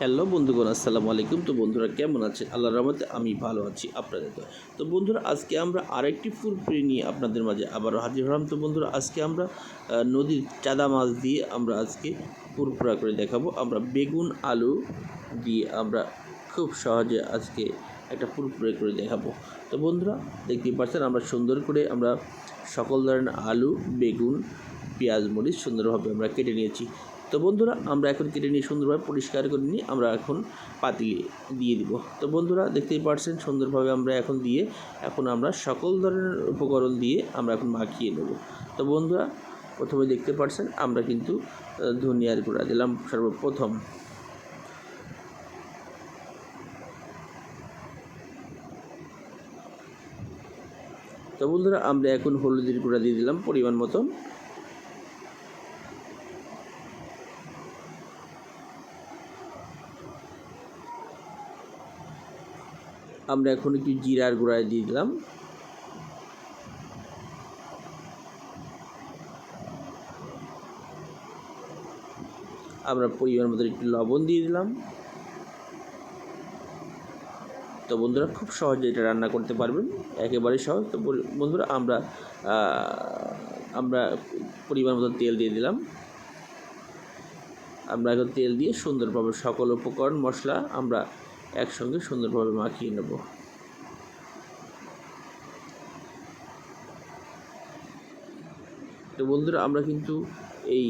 Hello বন্ধুগণ, আসসালামু আলাইকুম। তো বন্ধুরা কেমন আছেন? আল্লাহর রহমতে আমি ভালো আছি আপনাদের দোয়ায়। তো বন্ধুরা আজকে আমরা আরেকটি ফুরফুরি নিয়ে আপনাদের মাঝে আবারও হাজির হলাম। তো বন্ধুরা আজকে আমরা নদীর চাঁদা মাছ দিয়ে আমরা আজকে ফুরফুরা করে দেখাবো। আমরা বেগুন আলু দিয়ে আমরা খুব সহজে আজকে একটা ফুরফুরে করে দেখাবো। তো বন্ধুরা দেখতেই পাচ্ছেন আমরা সুন্দর করে আমরা সকল ধরনের আলু, বেগুন, পেঁয়াজ, মরিচ সুন্দরভাবে আমরা কেটে নিয়েছি। তো বন্ধুরা আমরা এখন কেটে নিয়ে সুন্দরভাবে পরিষ্কার করে নিয়ে আমরা এখন পাতিলে দিয়ে দিব। তো বন্ধুরা দেখতেই পাচ্ছেন সুন্দরভাবে আমরা এখন আমরা সকল ধরনের উপকরণ দিয়ে আমরা এখন মাখিয়ে নেব। তো বন্ধুরা প্রথমে দেখতে পাচ্ছেন আমরা কিন্তু ধনিয়ার গুঁড়া দিলাম সর্বপ্রথম। তো বন্ধুরা আমরা এখন হলুদের গুঁড়া দিয়ে দিলাম পরিমাণ মতন। আমরা এখন একটু জিরার গুঁড়া দিয়ে দিলাম। আমরা পরিমাণ মতো একটু লবণ দিয়ে দিলাম। তো বন্ধুরা খুব সহজে এটা রান্না করতে পারবেন, একেবারে সহজ। তো বন্ধুরা আমরা পরিমাণ মতো তেল দিয়ে দিলাম। আমরা এখন তেল দিয়ে সুন্দরভাবে সকল উপকরণ মশলা আমরা একসঙ্গে সুন্দরভাবে মাখিয়ে নেব। তো বন্ধুরা আমরা কিন্তু এই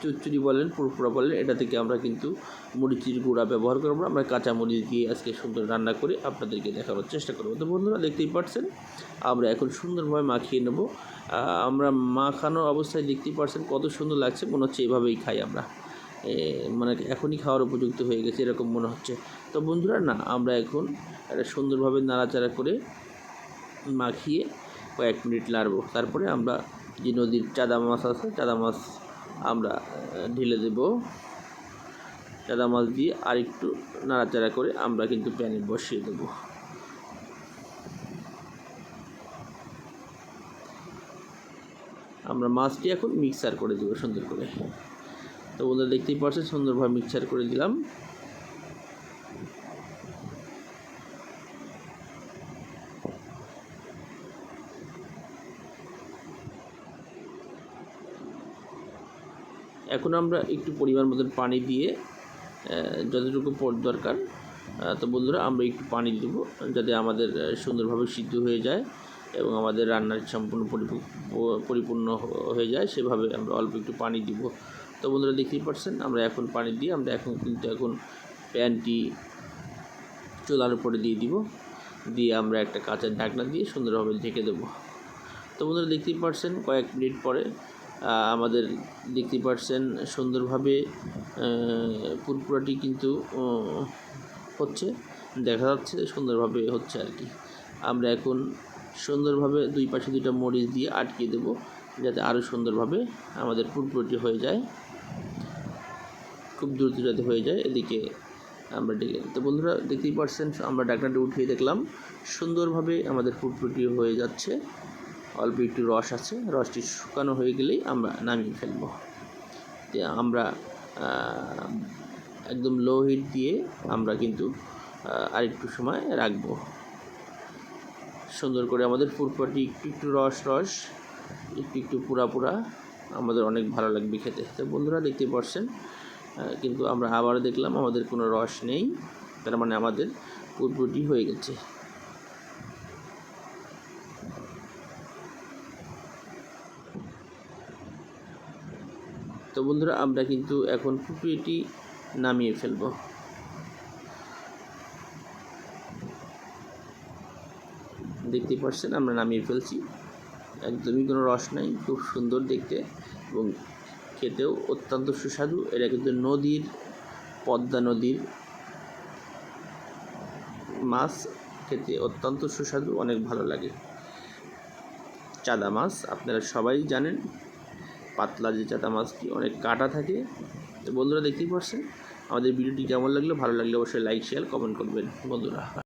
চচ্চড়ি বলেন, ফুরফুরা বলেন, এটা থেকে আমরা কিন্তু মরিচের গুঁড়া ব্যবহার করবো। আমরা কাঁচা মরিচ দিয়ে আজকে সুন্দর রান্না করে আপনাদেরকে দেখানোর চেষ্টা করবো। তো বন্ধুরা দেখতেই পাচ্ছেন আমরা এখন সুন্দরভাবে মাখিয়ে নেব। আমরা মাখানো অবস্থায় দেখতেই পাচ্ছেন কত সুন্দর লাগছে, মনে হচ্ছে এভাবেই খাই আমরা, মানে এখনই খাওয়ার উপযুক্ত হয়ে গেছে এরকম মনে হচ্ছে। তো বন্ধুরা না আমরা এখন এটা সুন্দরভাবে নাড়াচাড়া করে মাখিয়ে কয়েক মিনিট নাড়ব। তারপরে আমরা যে নদীর চাঁদা মাছ আছে, চাঁদা মাছ আমরা ঢেলে দেব। চাঁদা মাছ দিয়ে আরেকটু নাড়াচাড়া করে আমরা কিন্তু প্যানে বসিয়ে দেব। আমরা মাছটি এখন মিক্সার করে দেব সুন্দর করে। তো বন্ধুরা দেখতেই পাচ্ছেন সুন্দরভাবে মিক্সার করে দিলাম। এখন আমরা একটু পরিমাণ মতন পানি দিয়ে যতটুকু দরকার, তো বন্ধুরা আমরা একটু পানি দেবো যাতে আমাদের সুন্দরভাবে সিদ্ধ হয়ে যায় এবং আমাদের রান্নার সম্পূর্ণ পরিপূর্ণ হয়ে যায়, সেভাবে আমরা অল্প একটু পানি দিব। তো বন্ধুরা দেখতেই পাচ্ছেন আমরা এখন পানি দিয়ে আমরা এখন প্যানটি চুলার উপরে দিয়ে দিব, দিয়ে আমরা একটা কাঁচের ঢাকনা দিয়ে সুন্দরভাবে ঢেকে দেবো। তো বন্ধুরা দেখতেই পাচ্ছেন কয়েক মিনিট পরে আমাদের দেখতেই পাচ্ছেন সুন্দরভাবে ফুরফুরাটি কিন্তু হচ্ছে, দেখা যাচ্ছে সুন্দরভাবে হচ্ছে আর কি। আমরা এখন সুন্দরভাবে দুই পাশে দুইটা মরিচ দিয়ে আটকে দেব যাতে আরও সুন্দরভাবে আমাদের ফুরফুরাটি হয়ে যায়, খুব দ্রুত যাতে হয়ে যায়। এদিকে আমরা ডেকে, তো বন্ধুরা দেখতেই পাচ্ছেন আমরা ঢাকনাটা উঠিয়ে দেখলাম সুন্দরভাবে আমাদের ফুরফুরাটি হয়ে যাচ্ছে। অল্প একটু রস আছে, রসটি শুকানো হয়ে গেলেই আমরা নামিয়ে ফেলব। আমরা একদম লো হিট দিয়ে আমরা কিন্তু আরেকটু সময় রাখবো সুন্দর করে। আমাদের ফুরফুরাটি একটু রস একটু পুরা আমাদের অনেক ভালো লাগবে খেতে। তো বন্ধুরা দেখতে পাচ্ছেন কিন্তু আমরা আবারও দেখলাম আমাদের কোনো রস নেই, তার মানে আমাদের ফুরফুরাটি হয়ে গেছে। তো বন্ধুরা আমরা কিন্তু এখন ফুরফুরিটি নামিয়ে ফেলব। দেখতেই পাচ্ছেন আমরা নামিয়ে ফেলছি, একদমই কোনো রস নাই, খুব সুন্দর দেখতে এবং খেতেও অত্যন্ত সুস্বাদু। এটা কিন্তু পদ্মা নদীর মাছ, খেতে অত্যন্ত সুস্বাদু, অনেক ভালো লাগে। চাঁদা মাছ আপনারা সবাই জানেন, পাতলা যে চাঁদা মাছটি অনেক কাটা থাকে। তো বন্ধুরা দেখতেই পাচ্ছেন আমাদের ভিডিওটি কেমন লাগলো, ভালো লাগলে অবশ্যই লাইক শেয়ার কমেন্ট করবেন বন্ধুরা।